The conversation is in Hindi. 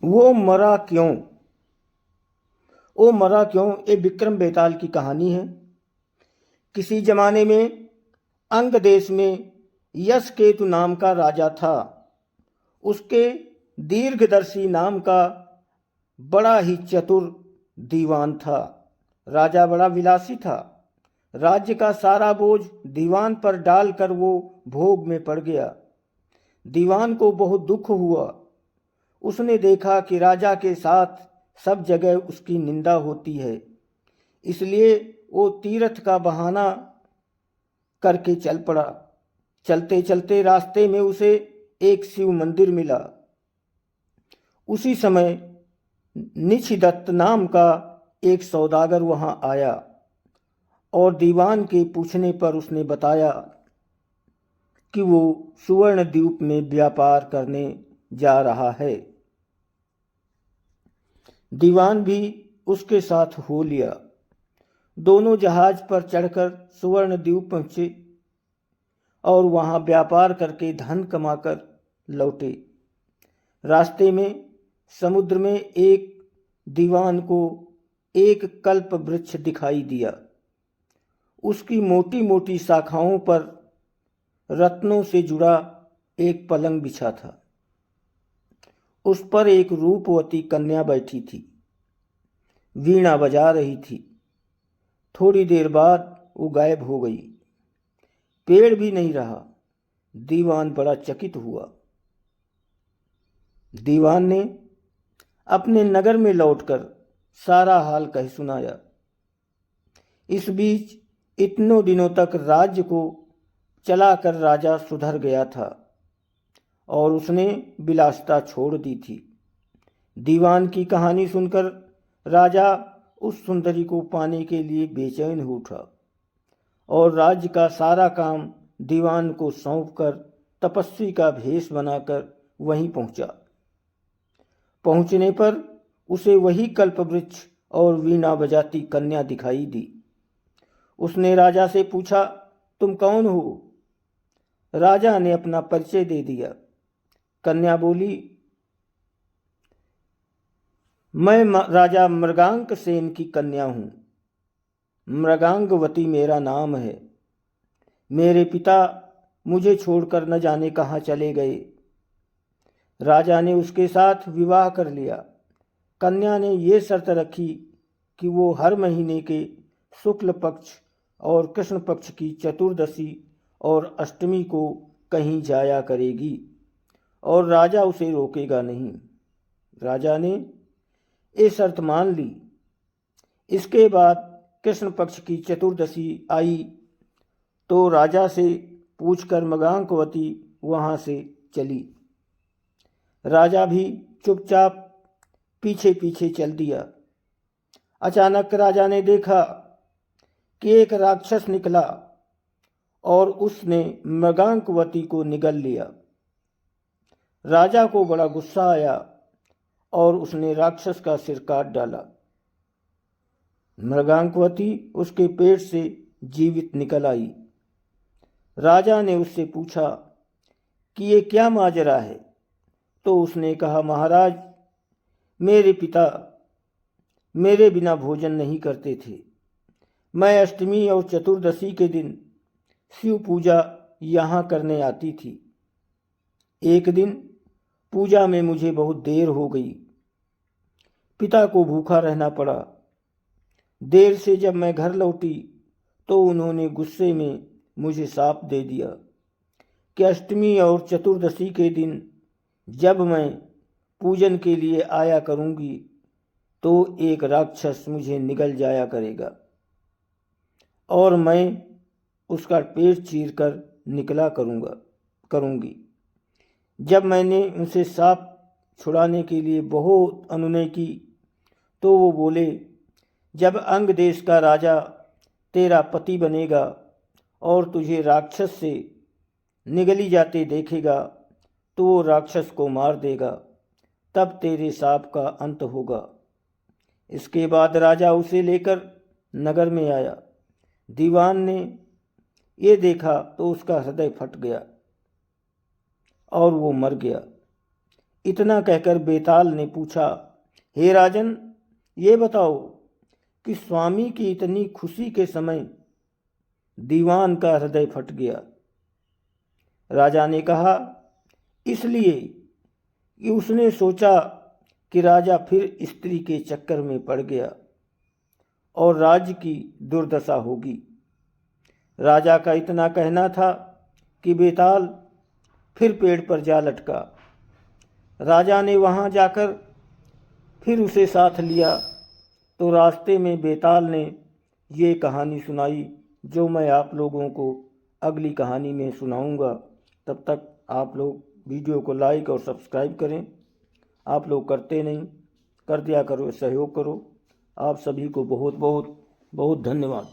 वो मरा क्यों? ओ मरा क्यों ये विक्रम बेताल की कहानी है। किसी जमाने में अंग देश में यश केतु नाम का राजा था। उसके दीर्घदर्शी नाम का बड़ा ही चतुर दीवान था। राजा बड़ा विलासी था। राज्य का सारा बोझ दीवान पर डालकर वो भोग में पड़ गया। दीवान को बहुत दुख हुआ। उसने देखा कि राजा के साथ सब जगह उसकी निंदा होती है, इसलिए वो तीर्थ का बहाना करके चल पड़ा। चलते चलते रास्ते में उसे एक शिव मंदिर मिला। उसी समय निशिदत्त नाम का एक सौदागर वहां आया और दीवान के पूछने पर उसने बताया कि वो सुवर्ण द्वीप में व्यापार करने जा रहा है। दीवान भी उसके साथ हो लिया। दोनों जहाज पर चढ़कर सुवर्ण द्वीप पहुंचे और वहां व्यापार करके धन कमाकर लौटे। रास्ते में समुद्र में एक दीवान को एक कल्प वृक्ष दिखाई दिया। उसकी मोटी मोटी शाखाओं पर रत्नों से जुड़ा एक पलंग बिछा था। उस पर एक रूपवती कन्या बैठी थी, वीणा बजा रही थी। थोड़ी देर बाद वो गायब हो गई। पेड़ भी नहीं रहा। दीवान बड़ा चकित हुआ। दीवान ने अपने नगर में लौटकर सारा हाल कह सुनाया। इस बीच इतनों दिनों तक राज्य को चलाकर राजा सुधर गया था और उसने विलासिता छोड़ दी थी। दीवान की कहानी सुनकर राजा उस सुंदरी को पाने के लिए बेचैन हो उठा और राज्य का सारा काम दीवान को सौंपकर तपस्वी का भेष बनाकर वहीं पहुंचा। पहुंचने पर उसे वही कल्पवृक्ष और वीणा बजाती कन्या दिखाई दी। उसने राजा से पूछा, तुम कौन हो? राजा ने अपना परिचय दे दिया। कन्या बोली, मैं राजा मृगांक सेन की कन्या हूं। मृगांगवती मेरा नाम है। मेरे पिता मुझे छोड़कर न जाने कहाँ चले गए। राजा ने उसके साथ विवाह कर लिया। कन्या ने ये शर्त रखी कि वो हर महीने के शुक्ल पक्ष और कृष्ण पक्ष की चतुर्दशी और अष्टमी को कहीं जाया करेगी और राजा उसे रोकेगा नहीं। राजा ने ये शर्त मान ली। इसके बाद कृष्ण पक्ष की चतुर्दशी आई तो राजा से पूछकर मृगांकवती वहां से चली। राजा भी चुपचाप पीछे पीछे चल दिया। अचानक राजा ने देखा कि एक राक्षस निकला और उसने मृगांकवती को निगल लिया। राजा को बड़ा गुस्सा आया और उसने राक्षस का सिर काट डाला। मृगांकवती उसके पेट से जीवित निकल आई। राजा ने उससे पूछा कि ये क्या माजरा है? तो उसने कहा, महाराज, मेरे पिता मेरे बिना भोजन नहीं करते थे। मैं अष्टमी और चतुर्दशी के दिन शिव पूजा यहाँ करने आती थी। एक दिन पूजा में मुझे बहुत देर हो गई। पिता को भूखा रहना पड़ा। देर से जब मैं घर लौटी तो उन्होंने गुस्से में मुझे शाप दे दिया कि अष्टमी और चतुर्दशी के दिन जब मैं पूजन के लिए आया करूंगी तो एक राक्षस मुझे निगल जाया करेगा और मैं उसका पेट चीरकर निकला करूंगी। जब मैंने उनसे शाप छुड़ाने के लिए बहुत अनुनय की तो वो बोले, जब अंग देश का राजा तेरा पति बनेगा और तुझे राक्षस से निगली जाते देखेगा तो वो राक्षस को मार देगा, तब तेरे शाप का अंत होगा। इसके बाद राजा उसे लेकर नगर में आया। दीवान ने ये देखा तो उसका हृदय फट गया और वो मर गया। इतना कहकर बेताल ने पूछा, हे राजन, ये बताओ कि स्वामी की इतनी खुशी के समय दीवान का हृदय फट गया। राजा ने कहा, इसलिए कि उसने सोचा कि राजा फिर स्त्री के चक्कर में पड़ गया और राज्य की दुर्दशा होगी। राजा का इतना कहना था कि बेताल फिर पेड़ पर जा लटका। राजा ने वहाँ जाकर फिर उसे साथ लिया तो रास्ते में बेताल ने ये कहानी सुनाई, जो मैं आप लोगों को अगली कहानी में सुनाऊंगा। तब तक आप लोग वीडियो को लाइक और सब्सक्राइब करें। आप लोग करते नहीं, कर दिया करो, सहयोग करो। आप सभी को बहुत बहुत बहुत धन्यवाद।